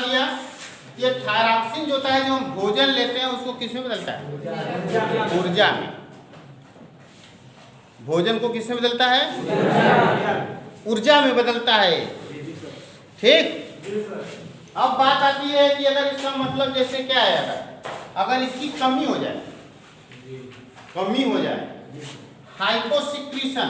दिया, ये थायरॉक्सिन जो होता है जो हम भोजन लेते हैं उसको किस में बदलता है? ऊर्जा में। भोजन को किस में बदलता है? ऊर्जा में बदलता है। ठीक। अब बात आती है कि अगर इसका मतलब जैसे क्या है, अगर इसकी कमी हो जाए, हाइपोसिक्रीशन,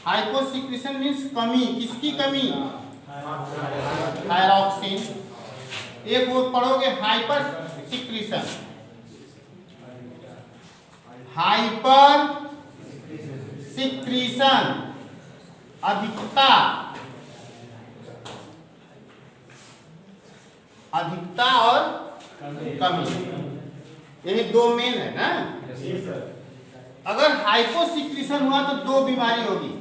हाइपोसिक्रीशन मीन्स कमी। किसकी कमी? थायरॉक्सिन। एक वो पढ़ोगे हाइपर सिक्रीशन, हाइपर सिक्रीशन अधिकता, अधिकता और कमी, यही दो मेन है ना। अगर हाइपोसिक्रीशन हुआ तो दो बीमारी होगी।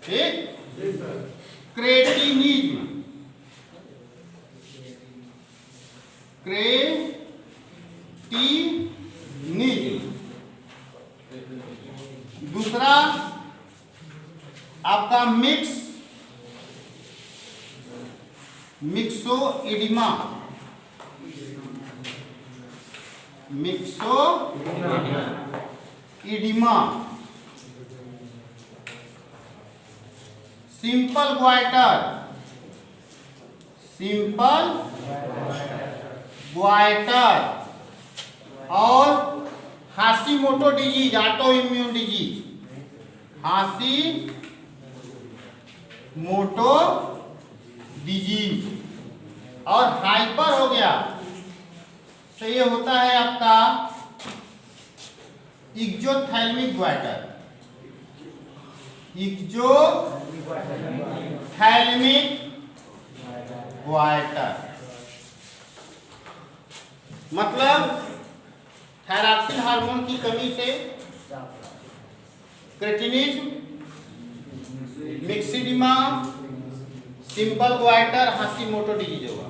ठीक। क्रेटिनिज्म, दूसरा आपका मिक्सोइडिमा, सिंपल ग्वाइटर और Hashimoto disease, auto immune disease, Hashimoto disease. और हाइपर हो गया तो ये होता है आपका इक्जोथैल्मिक ग्वाइटर, मतलब थायरॉक्सिन हार्मोन की कमी से cretinism, myxoedema, simple goitre, Hashimoto disease होगा।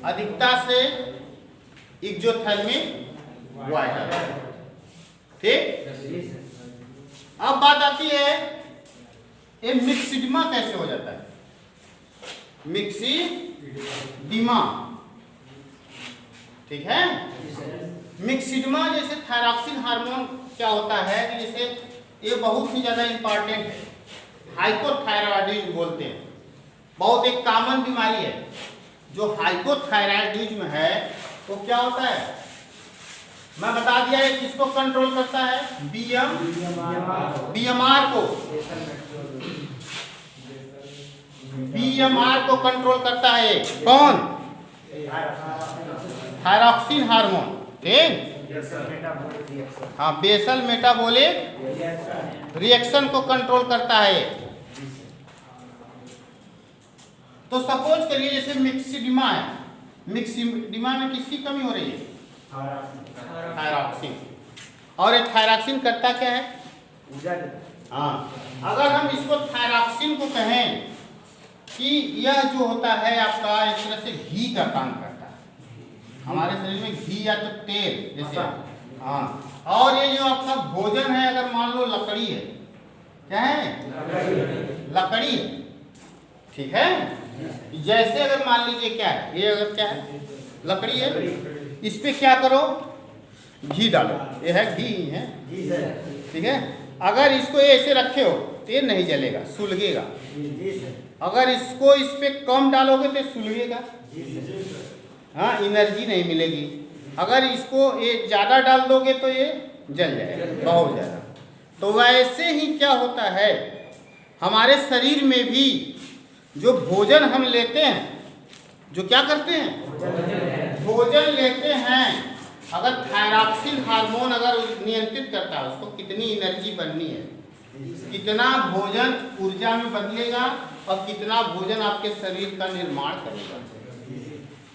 अधिकता से इक्जोथैल्मिक ग्वाइटर। ठीक। अब बात आती है ये मिक्सिडिमा कैसे हो जाता है? मिक्सिडिमा, ठीक है। मिक्सिडिमा जैसे थायरॉक्सिन हार्मोन क्या होता है कि जैसे ये बहुत ही ज्यादा इंपॉर्टेंट है, हाइपोथायराइडिज्म बोलते हैं, बहुत एक कॉमन बीमारी है। जो हाइपोथायराइडिज्म है वो क्या होता है मैं बता दिया है, किसको कंट्रोल करता है? बीएमआर को, बीएमआर को कंट्रोल करता है। कौन? Thyroxine hormone. ठीक। हाँ, बेसल मेटाबॉलिक रिएक्शन को कंट्रोल करता है। तो सपोज करिए जैसे मिक्सिडिमा है, मिक्सिडिमा में किसकी कमी हो रही है? थायरॉक्सिन। और ये थायरॉक्सिन करता क्या है? हाँ, अगर हम इसको थायरॉक्सिन को कहें कि यह जो होता है आपका एक तरह से घी का काम करता है हमारे शरीर में, घी या तो तेल जैसे। हाँ, और ये जो आपका भोजन है, अगर मान लो लकड़ी है, क्या है? लकड़ी, ठीक है। जैसे अगर मान लीजिए क्या है, ये अगर क्या है? लकड़ी है, इस पे क्या करो? घी डालो, ये है घी है, ठीक है। अगर इसको ऐसे रखे हो तो ये नहीं जलेगा, सुलगेगा। अगर इसको इस पे कम डालोगे तो सुलगेगा, हाँ, एनर्जी नहीं मिलेगी। अगर इसको ये ज़्यादा डाल दोगे तो ये जल जाएगा, बहुत ज़्यादा। तो वैसे ही क्या होता है हमारे शरीर में भी, जो भोजन हम लेते हैं, जो क्या करते हैं? भोजन लेते हैं। अगर थायरॉक्सिन हार्मोन अगर नियंत्रित करता है उसको, कितनी एनर्जी बननी है, कितना भोजन ऊर्जा में बदलेगा और कितना भोजन आपके शरीर का निर्माण करेगा,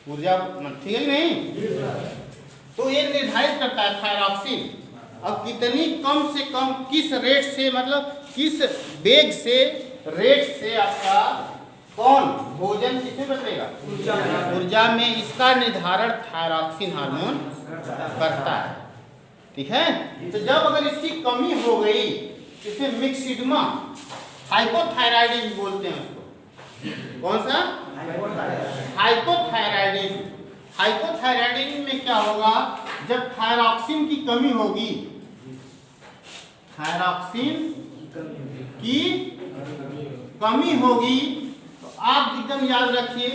ऊर्जा, ठीक है नहीं? तो ये निर्धारित करता है थायरॉक्सिन। अब कितनी कम से कम किस रेट से, मतलब किस वेग से, रेट से आपका कौन भोजन किसमें बदलेगा? ऊर्जा में। इसका निर्धारण थायरॉक्सिन हार्मोन करता है, ठीक है। तो जब अगर इसकी कमी हो गई इसमें मिक्सिडमा हाइपोथायराइडिज्म बोलते हैं उसको। कौन सा? हाइपोथायराइडिज्म। हाइपोथायराइडिज्म में क्या होगा, जब थायरॉक्सिन की कमी होगी, थायरॉक्सिन की कमी होगी, तो आप एकदम याद रखिए,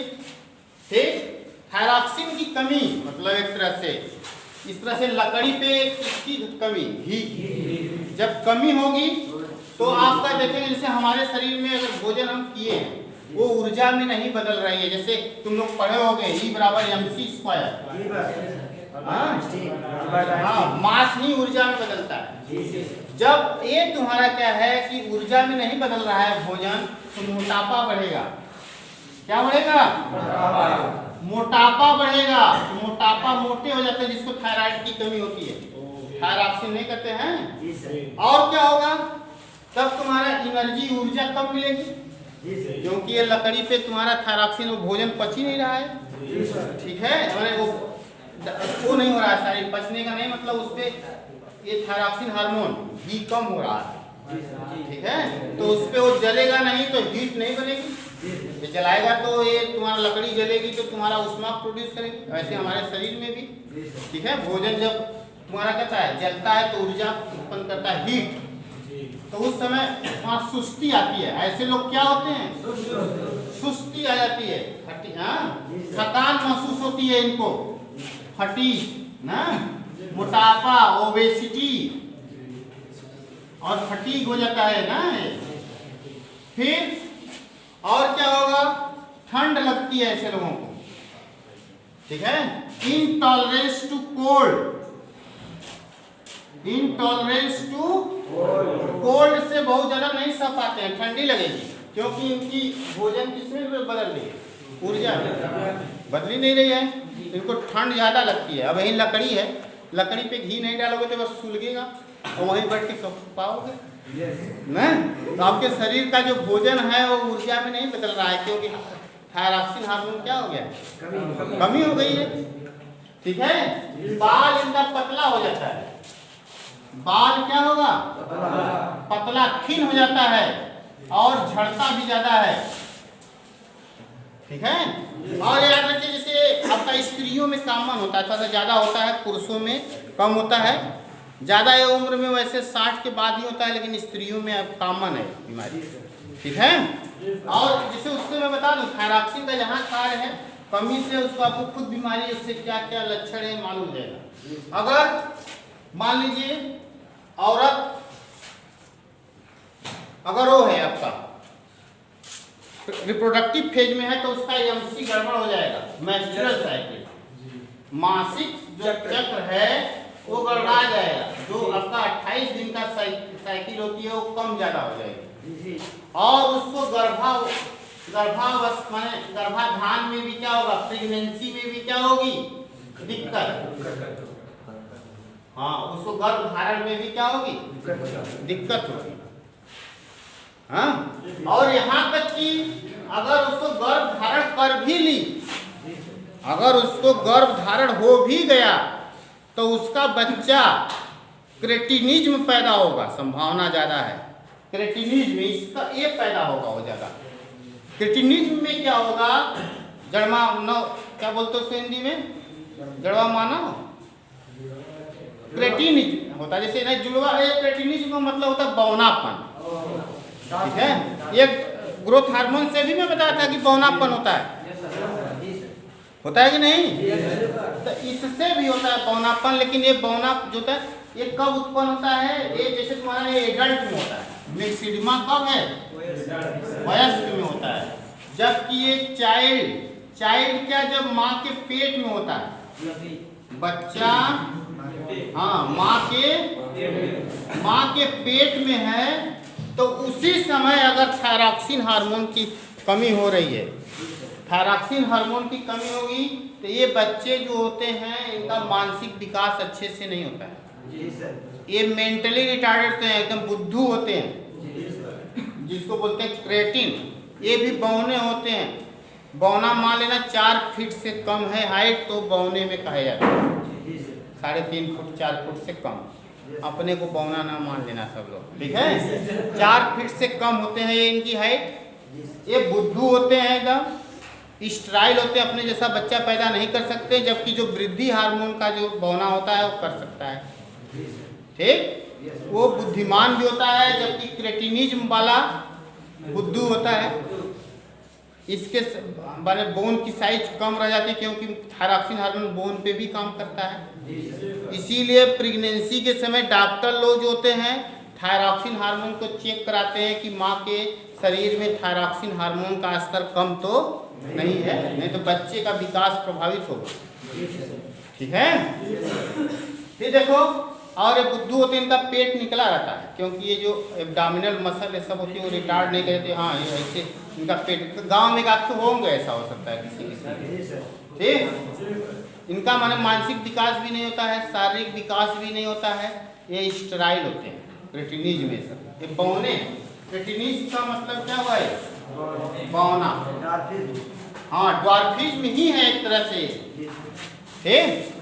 ठीक, थायरॉक्सिन की कमी मतलब एक तरह से, इस तरह से लकड़ी पे किसकी कमी, घी, जब कमी होगी तो आपका देखेंगे जैसे हमारे शरीर में अगर भोजन हम किए हैं वो ऊर्जा में नहीं बदल रही है। जैसे तुम लोग पढ़े होगे E = mc², मास ही ऊर्जा में बदलता है। जब ये तुम्हारा क्या है कि ऊर्जा में नहीं बदल रहा है भोजन, तो मोटापा बढ़ेगा। क्या बढ़ेगा? मोटापा बढ़ेगा। तो मोटापा, मोटे हो जाते हैं जिसको थायराइड की कमी होती है, थायरॉक्सिन नहीं करते हैं। और क्या होगा, तब तुम्हारा एनर्जी, ऊर्जा कम मिलेगी, क्योंकि ये लकड़ी पे तुम्हारा थायरॉक्सिन, वो भोजन पच ही नहीं रहा है, ठीक है, मैंने वो नहीं हो रहा है, शारीरिक पचने का नहीं मतलब उस पर ये थायरॉक्सिन हार्मोन भी कम हो रहा है, ठीक है, तो उस पर वो जलेगा नहीं तो हीट नहीं बनेगी, ये जलाएगा तो ये तुम्हारा लकड़ी जलेगी तो तुम्हारा ऊष्मा प्रोड्यूस करेगी। ऐसे हमारे शरीर में भी, ठीक है, भोजन जब तुम्हारा कहता है जलता है तो ऊर्जा उत्पन्न करता है, हीट, तो उस समय वहाँ सुस्ती आती है। ऐसे लोग क्या होते हैं, सुस्ती आ जाती है, थकान महसूस होती है इनको, फटीग ना, मोटापा, ओबेसिटी और फटीग हो जाता है ना। फिर और क्या होगा, ठंड लगती है ऐसे लोगों को, ठीक है, intolerance to cold, intolerance to cold से बहुत ज्यादा नहीं सह पाते हैं, ठंडी लगेगी, क्योंकि इनकी भोजन किसमें बदल रही है, ऊर्जा बदली नहीं रही है, इनको ठंड ज्यादा लगती है। अब यही लकड़ी है, लकड़ी पे घी नहीं डालोगे तो बस सुलगेगा और वहीं बैठ के पाओगे ना। तो आपके शरीर का जो भोजन है वो ऊर्जा में नहीं बदल रहा है, क्योंकि थायरॉक्सिन हार्मोन क्या हो गया, कमी हो गई है, ठीक है। बाल इनका पतला हो जाता है, बाल क्या होगा, पतला, थिन हो जाता है और झड़ता भी ज्यादा है, ठीक है। और याद रखिए जैसे आपका स्त्रियों में कॉमन होता है, थोड़ा ज्यादा होता है, पुरुषों में कम होता है, ज्यादा ये उम्र में वैसे 60 के बाद ही होता है, लेकिन स्त्रियों में अब कॉमन है बीमारी, ठीक है। और जैसे उससे मैं बता दूं, थायरॉक्सिन का जहाँ कार्य है कमी से, उसको आपको खुद बीमारी, उससे क्या क्या लक्षण है मालूम जाएगा। अगर मान लीजिए औरत, अगर वो है आपका रिप्रोडक्टिव फेज में है तो उसका एमसी गड़बड़ हो जाएगा, मेंस्ट्रुअल साइकिल, मासिक जो चक्र है वो गड़बड़ा जाएगा, जो आपका 28 दिन का साइकिल होती है वो कम ज्यादा हो जाएगी, और उसको गर्भाधान में भी क्या होगा, प्रेगनेंसी में भी क्या होगी, दिक्कत, हाँ, उसको गर्भ धारण में भी क्या होगी, दिक्कत होगी, हाँ। और यहाँ तक कि अगर उसको गर्भ धारण कर भी ली, अगर उसको गर्भ धारण हो भी गया तो उसका बच्चा क्रेटिनिज्म पैदा होगा, संभावना ज्यादा है, क्रेटिनिज्म इसका ये पैदा होगा वो ज्यादा। क्रेटिनिज्म में क्या होगा, जड़मा न, क्या बोलते हो हिंदी में, जड़वा मानव, क्रेटिनिज्म होता है, जैसे नहीं जुड़वा है, क्रेटिनिज्म का मतलब होता है बौनापन, ठीक है। ये ग्रोथ हार्मोन से भी मैं बताया था कि बौनापन होता है कि नहीं, तो इससे भी होता है बौनापन, लेकिन ये बौना जो होता है ये कब उत्पन्न होता है, ये जैसे तुम्हारा ये एडल्ट में होता है, मिक्सिडमा कब है, वयस्क में होता है, जबकि ये चाइल्ड क्या, जब माँ के पेट में होता है, बच्चा, हाँ, माँ के पेट में है, तो उसी समय अगर थायरॉक्सिन हार्मोन की कमी हो रही है, थायरॉक्सिन हार्मोन की कमी होगी तो ये बच्चे जो होते हैं इनका मानसिक विकास अच्छे से नहीं होता है, ये मेंटली रिटार्डेड होते हैं, एकदम बुद्धू होते हैं, जिसको बोलते हैं क्रेटिन, ये भी बौने होते हैं। बौना मान लेना 4 फीट से कम है हाइट तो बौने में कहा जाता है, 3.5 फुट 4 फुट से कम, अपने को बौना ना मान लेना सब लोग, ठीक है। 4 फीट से कम होते हैं ये इनकी हाइट। ये बुद्धू होते हैं, एकदम स्ट्राइल होते हैं, अपने जैसा बच्चा पैदा नहीं कर सकते, जबकि जो वृद्धि हार्मोन का जो बौना होता है वो कर सकता है, ठीक। वो बुद्धिमान भी होता है, जबकि क्रेटिनिज्म वाला बुद्धू होता है। इसके माने बोन की साइज कम रह जाती है, क्योंकि थायरॉक्सिन हार्मोन बोन पे भी काम करता है। इसीलिए प्रेगनेंसी के समय डॉक्टर लोग जो होते हैं थायरॉक्सिन हार्मोन को चेक कराते हैं कि माँ के शरीर में थायरॉक्सिन हार्मोन का स्तर कम तो नहीं है, नहीं तो बच्चे का विकास प्रभावित होगा, ठीक है। फिर देखो, और ये बुद्धू होते हैं, इनका पेट निकला रहता है, क्योंकि ये जो एब्डोमिनल मसल ये सब होती है वो रिटार्ड नहीं करते। हाँ, ये ऐसे इनका पेट, गांव में आपके होंगे, ऐसा हो सकता है किसी किसी, ठीक। इनका माने मानसिक विकास भी नहीं होता है, शारीरिक विकास भी नहीं होता है, ये स्टेराइल होते हैं, क्रेटिनिज्म में सब ये बौने। क्रेटिनिज्म का मतलब क्या हुआ है? बौना। हाँ, ड्वार्फिज्म ही है एक तरह से, ठीक।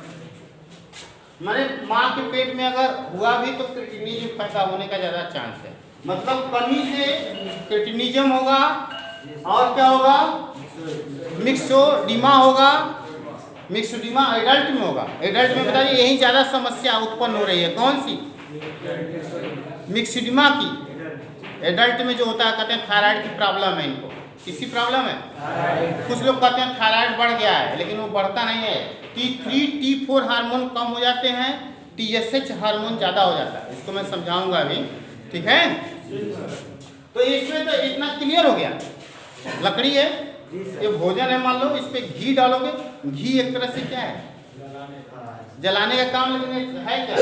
माने माँ के पेट में अगर हुआ भी तो क्रेटिनिज्म पैदा होने का ज़्यादा चांस है। मतलब कहीं से क्रेटिनिज्म होगा और क्या होगा? मिक्सोडिमा होगा। मिक्सोडिमा एडल्ट में होगा। एडल्ट में बताइए यही ज़्यादा समस्या उत्पन्न हो रही है। कौन सी? मिक्सोडिमा की। एडल्ट में जो होता है, कहते हैं थायराइड की प्रॉब्लम है इनको। किसी प्रॉब्लम है? कुछ लोग कहते हैं थायराइड बढ़ गया है, लेकिन वो बढ़ता नहीं है। T3, T4 हार्मोन कम हो जाते हैं, TSH हार्मोन ज़्यादा हो जाता है। इसको मैं समझाऊंगा अभी, ठीक है। तो इसमें तो इतना क्लियर हो गया। लकड़ी है, ये भोजन है, मान लो इस पे घी डालोगे। घी एक तरह से क्या है? जलाने का काम, लेकिन है क्या?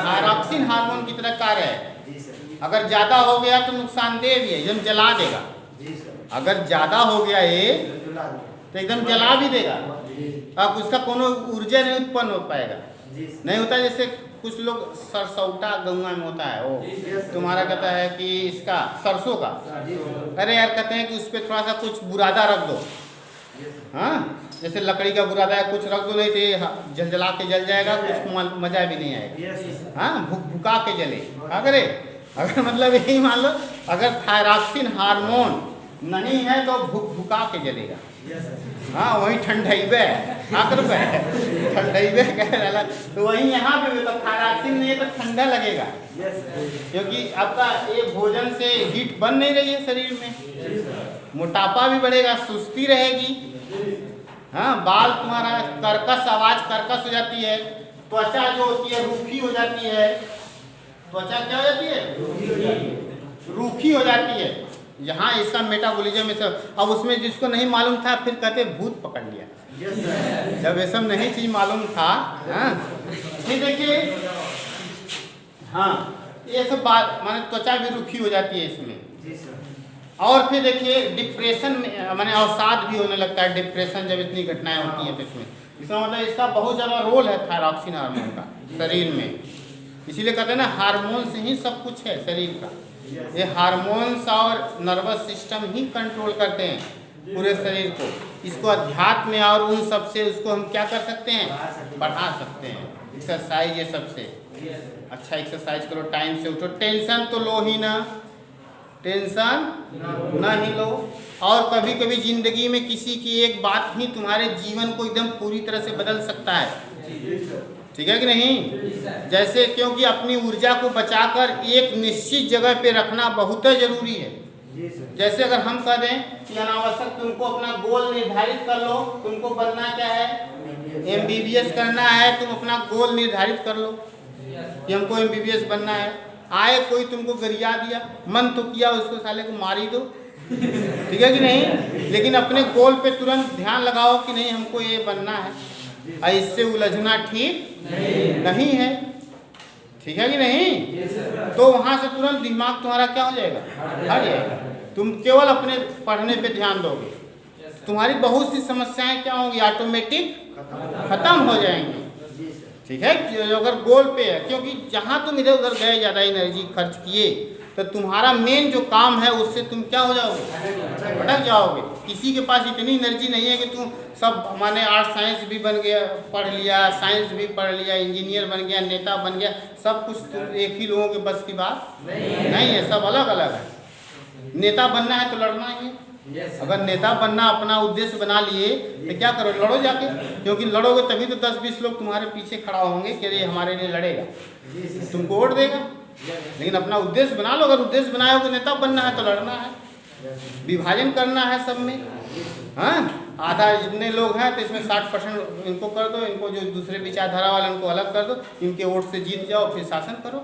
थायरॉक्सिन हार्मोन की तरह कार्य है। अगर ज़्यादा हो गया तो नुकसानदेह भी है, एकदम जला देगा। अगर ज़्यादा हो गया ये तो एकदम जला भी देगा। अब उसका कोनो ऊर्जा नहीं उत्पन्न हो पाएगा, नहीं होता। जैसे कुछ लोग सरसौटा गंगा में होता है, वो तुम्हारा कहता है कि इसका सरसों का, अरे यार कहते हैं कि उस पर थोड़ा सा कुछ बुरादा रख दो। हाँ, जैसे लकड़ी का बुरादा है, कुछ रख दो, नहीं तो जलजला के जल जाएगा, कुछ मजा भी नहीं आएगा। हाँ, भुका के जले, क्या करे? अगर मतलब यही मान लो, अगर थायरॉक्सिन हार्मोन नहीं है तो भुका के जलेगा। हाँ, वही ठंडइबे ठंडइबे कह रहा। तो वही यहाँ पे तो थायरॉक्सिन नहीं है तो ठंडा लगेगा, क्योंकि आपका ये भोजन से हीट बन नहीं रही है शरीर में। मोटापा भी बढ़ेगा, सुस्ती रहेगी। हाँ, बाल तुम्हारा कर्कश, आवाज कर्कश हो जाती है। त्वचा जो होती है रूखी हो जाती है। त्वचा क्या हो जाती है? रूखी हो जाती है। यहाँ इसका मेटाबॉलिज्म में सब। अब उसमें जिसको नहीं मालूम था, फिर कहते भूत पकड़ लिया। जब ये सब नहीं चीज मालूम था। हाँ, ये देखिए, हाँ, ये सब बात माने त्वचा भी रूखी हो जाती है इसमें। और फिर देखिए डिप्रेशन में माने अवसाद भी होने लगता है। डिप्रेशन जब इतनी घटनाएं होती हैं तो इसका मतलब इसका बहुत ज़्यादा रोल है थायरॉक्सिन हार्मोन का शरीर में। इसीलिए कहते हैं ना, हार्मोन से ही सब कुछ है शरीर का। ये हार्मोन्स और नर्वस सिस्टम ही कंट्रोल करते हैं पूरे शरीर को। इसको अध्यात्म और उन सब से उसको हम क्या कर सकते हैं? बढ़ा सकते हैं। एक्सरसाइज, ये सबसे अच्छा एक्सरसाइज करो, टाइम से उठो। टेंशन तो लो ही ना, टेंशन ना ही लो। और कभी कभी जिंदगी में किसी की एक बात ही तुम्हारे जीवन को एकदम पूरी तरह से बदल सकता है, ठीक है कि नहीं? जैसे, क्योंकि अपनी ऊर्जा को बचाकर एक निश्चित जगह पे रखना बहुत जरूरी है। जैसे अगर हम कह दें कि अनावश्यक तुमको अपना गोल निर्धारित कर लो, तुमको बनना क्या है? MBBS करना है, तुम अपना गोल निर्धारित कर लो कि हमको MBBS बनना है। आए कोई तुमको गरिया दिया, मन तो किया उसको साले को मार ही दो, ठीक है कि नहीं? लेकिन अपने गोल पे तुरंत ध्यान लगाओ कि नहीं हमको ये बनना है, इससे उलझना ठीक नहीं है, ठीक है कि नहीं? तो वहाँ से तुरंत दिमाग तुम्हारा क्या हो जाएगा? हट जाएगा। तुम केवल अपने पढ़ने पे ध्यान दोगे, तुम्हारी बहुत सी समस्याएं क्या होंगी? ऑटोमेटिक खत्म हो जाएंगी, ठीक है? अगर गोल पे है, क्योंकि जहाँ तुम इधर उधर गए, ज़्यादा एनर्जी खर्च किए, तो तुम्हारा मेन जो काम है उससे तुम क्या हो जाओगे, भटक जाओगे। किसी के पास इतनी एनर्जी नहीं है कि तुम सब माने आर्ट साइंस भी बन गया, पढ़ लिया, साइंस भी पढ़ लिया, इंजीनियर बन गया, नेता बन गया, सब कुछ तुम एक ही लोगों के बस की बात नहीं है, सब अलग अलग है। नेता बनना है तो लड़ना ही है। अगर नेता बनना अपना उद्देश्य बना लिए तो क्या करो, लड़ो जाके, क्योंकि लड़ोगे तभी तो 10-20 लोग तुम्हारे पीछे खड़ा होंगे कि ये हमारे लिए लड़ेगा, तुमको वोट देगा। लेकिन अपना उद्देश्य बना लो, अगर उद्देश्य बनाए हो कि नेता बनना है तो लड़ना है, विभाजन करना है सब में। हाँ, आधा जितने लोग हैं तो इसमें 60% इनको कर दो, इनको जो दूसरे विचारधारा वाले उनको अलग कर दो, इनके वोट से जीत जाओ, फिर शासन करो।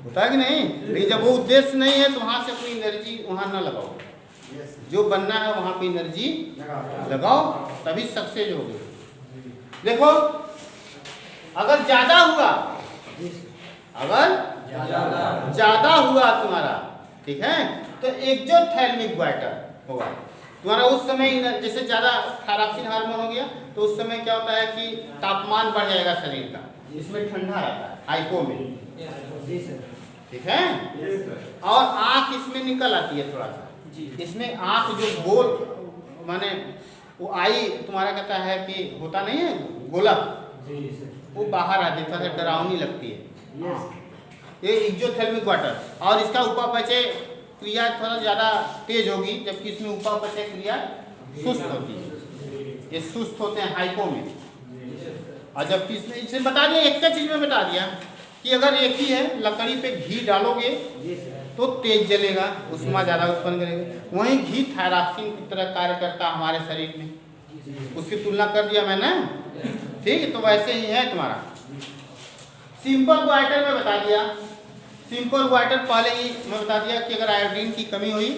होता है कि नहीं? लेकिन जब वो उद्देश्य नहीं है तो वहाँ से अपनी एनर्जी वहाँ न लगाओ, जो बनना है वहाँ पे एनर्जी लगाओ, तभी सक्सेस होगी। देखो अगर ज्यादा हुआ, अगर ज्यादा हुआ तुम्हारा, ठीक है, तो एक्सोथैलेमिक ग्वाइटर होगा तुम्हारा। उस समय जैसे ज्यादा थायरॉक्सिन हार्मोन हो गया तो उस समय क्या होता है कि तापमान बढ़ जाएगा शरीर का, इसमें ठंडा रहता है हाइपो में, ठीक है। और आंख इसमें निकल आती है थोड़ा सा, इसमें आंख जो गोल माने वो आई तुम्हारा कहता है कि होता नहीं है गोलक, वो बाहर आती है, थोड़ा सा डरावनी लगती है। ये एक्सोथैलेमिक ग्वाइटर, और इसका उपापचय क्रिया थोड़ा ज़्यादा तेज होगी, जबकि इसमें उपापचय क्रिया सुस्त होती है। ये सुस्त होते हैं हाइपो में। और जबकि इसमें इसे बता दिया, एक चीज में बता दिया कि अगर एक ही है, लकड़ी पे घी डालोगे तो तेज जलेगा, उष्मा ज़्यादा उत्पन्न करेगा। वहीं घी थायरॉक्सिन की तरह कार्य करता है हमारे शरीर में, उसकी तुलना कर दिया मैंने, ठीक है। तो वैसे ही है तुम्हारा सिंपल ग्वाइटर में बता दिया। सिंपल ग्वाइटर पहले ही मैं बता दिया कि अगर आयोडीन की कमी हुई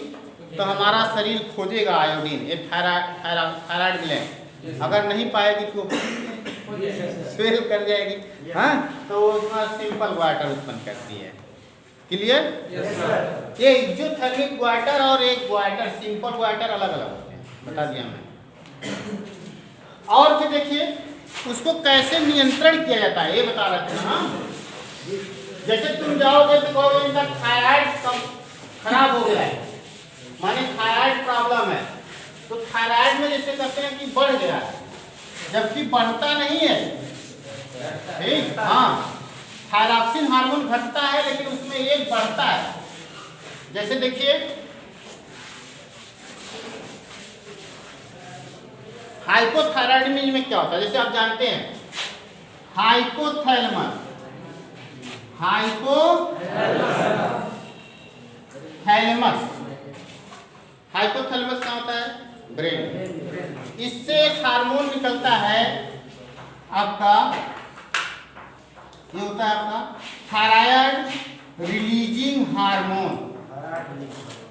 तो हमारा शरीर खोजेगा आयोडीन, ये थायराइड ग्लैंड अगर नहीं पाएगी तो फेल कर जाएगी। हाँ, तो उसमें सिंपल ग्वाइटर उत्पन्न करती है। क्लियर? ये एक्सोथैलेमिक ग्वाइटर और एक ग्वाइटर सिंपल ग्वाइटर अलग अलग होते हैं, बता दिया मैं। और फिर देखिए उसको कैसे नियंत्रण किया जाता है, ये बता रहे थे ना। जैसे तुम जाओगे तो कहोगे इनका थायराइड खराब हो गया है, माने थायराइड प्रॉब्लम है, तो थायराइड में जैसे कहते हैं कि बढ़ गया है, जबकि बढ़ता नहीं है, ठीक। हाँ, थायरॉक्सिन हार्मोन घटता है लेकिन उसमें एक बढ़ता है। जैसे देखिए हाइपोथायराइडिज्म में क्या होता है, जैसे आप जानते हैं हाइपोथैलेमस, हाइपोथैलेमस क्या होता है, ब्रेन। इससे एक हार्मोन निकलता है आपका, ये होता है आपका थायराइड रिलीजिंग हार्मोन।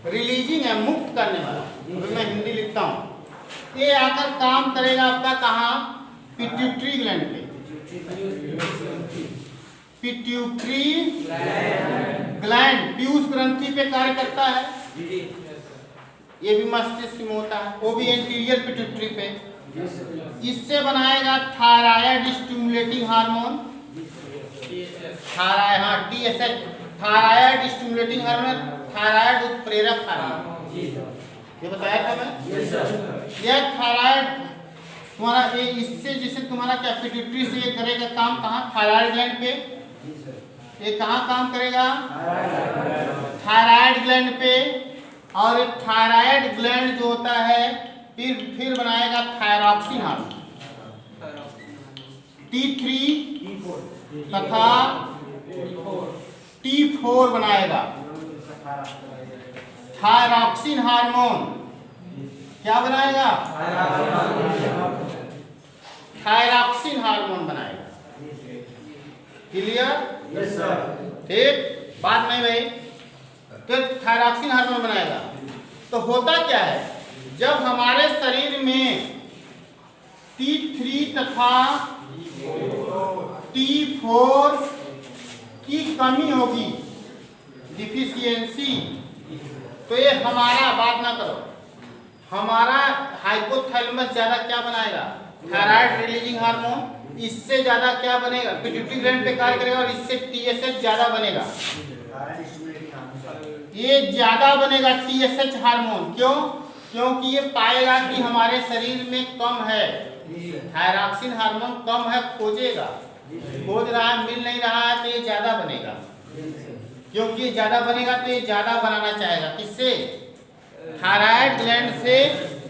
रिलीजिंग है, मुक्त करने वाला, अभी मैं हिंदी लिखता हूँ। ये आकर काम करेगा आपका कहाँ, पिट्यूटरी ग्लैंड पे, पिट्यूटरी ग्लैंड पीयूष ग्रंथि पे कार्य करता है। ये भी मस्तिष्क में होता है, वो भी एंटीरियर पिट्यूटरी पे। इससे बनाएगा thyroid stimulating hormone, TSH, thyroid stimulating hormone, thyroid उत्प्रेरक हार्मोन, ये बताया था मैं। यह थायराइड तुम्हारा ये इससे जैसे तुम्हारा क्या पिट्यूटरी से ये करेगा काम कहाँ, थायराइड ग्लैंड पे। ये कहाँ काम करेगा, थायराइड ग्लैंड पे। और थायराइड ग्लैंड जो होता है फिर बनाएगा थायरॉक्सिन हार्मोन, T3 तथा T4 बनाएगा। थायरॉक्सिन हार्मोन क्या बनाएगा, थायरॉक्सिन हार्मोन बनाएगा। क्लियर? Yes sir. ठीक, बात नहीं भाई, तो थायरॉक्सिन हार्मोन बनाएगा। तो होता क्या है, जब हमारे शरीर में T3 तथा T4 की कमी होगी, डिफिशियंसी, तो ये हमारा, बात ना करो, हमारा हाइपोथैलेमस ज्यादा क्या बनाएगा, थायराइड रिलीजिंग हार्मोन। इससे ज्यादा क्या बनेगा, पिट्यूटरी ग्लैंड पे कार्य करेगा और इससे TSH ज्यादा बनेगा। ये ज्यादा बनेगा TSH हार्मोन। क्यों? क्योंकि ये पाएगा कि हमारे शरीर में कम है, थायरॉक्सिन हार्मोन कम है, खोजेगा, खोज रहा है, मिल नहीं रहा है, तो ये ज्यादा बनेगा। क्योंकि ये ज्यादा बनेगा तो ये ज्यादा बनाना चाहेगा, किससे? थायराइड ग्लैंड से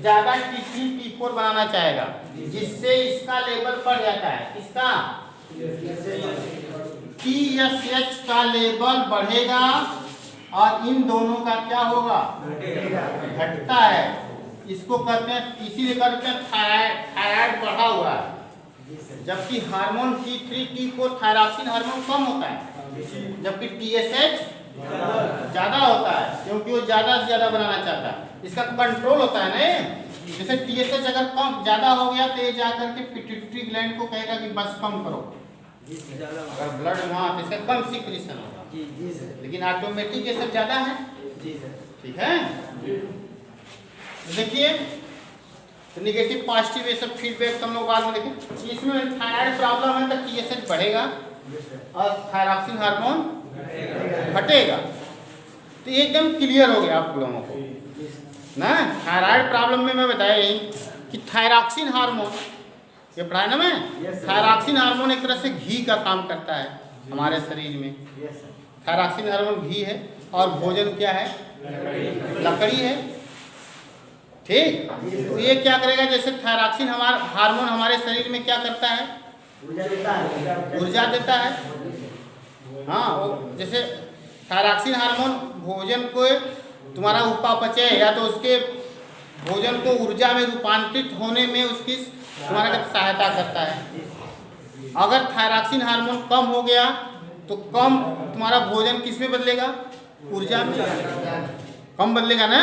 ज्यादा T3 T4 बनाना चाहेगा, जिससे इसका लेवल बढ़ जाता है। किसका? TSH का लेवल बढ़ेगा और इन दोनों का क्या होगा? घटता है। इसको कहते हैं, इसीलिए कहते हैं थायराइड बढ़ा हुआ है, जबकि hormone T3 T4 thyroxine hormone कम होता है, जबकि TSH ज्यादा होता है, क्योंकि वो ज्यादा से ज्यादा बनाना चाहता है। इसका कंट्रोल होता है ना। जैसे TSH अगर कम ज्यादा हो गया तो ये जाकर के पिट्यूटरी ग्लैंड को कहेगा कि बस कम करो, अगर ब्लड वहाँ तो इसका कम सिक्रीशन होगा। लेकिन ऑटोमेटिक ये सब ज्यादा है। ठीक है, देखिए तो निगेटिव पॉजिटिव ये सब फीडबैक हम लोग बाद में देखें। इसमें थायराइड प्रॉब्लम है तो TSH बढ़ेगा और थायरॉक्सिन हार्मोन घटेगा। तो ये एकदम क्लियर हो गया आप लोगों को ना। थायराइड प्रॉब्लम में मैं बताया यही कि थायरॉक्सिन हार्मोन, ये पढ़ा ना मैं, थायरॉक्सिन हार्मोन एक तरह से घी का काम करता है हमारे शरीर में। थायरॉक्सिन हार्मोन घी है और भोजन क्या है? लकड़ी है। ठीक, तो ये क्या करेगा? जैसे थायरॉक्सिन हार्मोन हमारे शरीर में क्या करता है? ऊर्जा देता है। हाँ, वो जैसे थायरॉक्सिन हार्मोन भोजन को तुम्हारा उपापचय या तो उसके भोजन को ऊर्जा में रूपांतरित होने में उसकी तुम्हारा सहायता करता है। अगर थायरॉक्सिन हार्मोन कम हो गया तो कम तुम्हारा भोजन किस में बदलेगा? ऊर्जा में कम बदलेगा ना।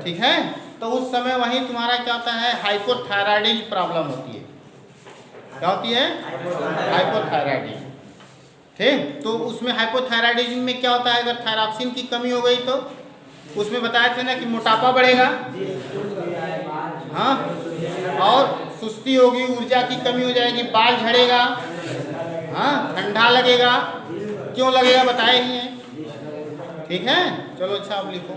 ठीक है, तो उस समय वहीं तुम्हारा क्या होता है? हाइपोथायराइडिज्म प्रॉब्लम होती है। क्या होती है? हाइपोथायराइडिज्म। ठीक, तो उसमें हाइपोथायराइडिज्म में क्या होता है? अगर थायरॉक्सिन की कमी हो गई तो उसमें बताया था ना कि मोटापा बढ़ेगा, हाँ, और सुस्ती होगी, ऊर्जा की कमी हो जाएगी, बाल झड़ेगा, हाँ, ठंडा लगेगा। क्यों लगेगा बताए ही हैं। ठीक है, चलो अच्छा अब लिखो।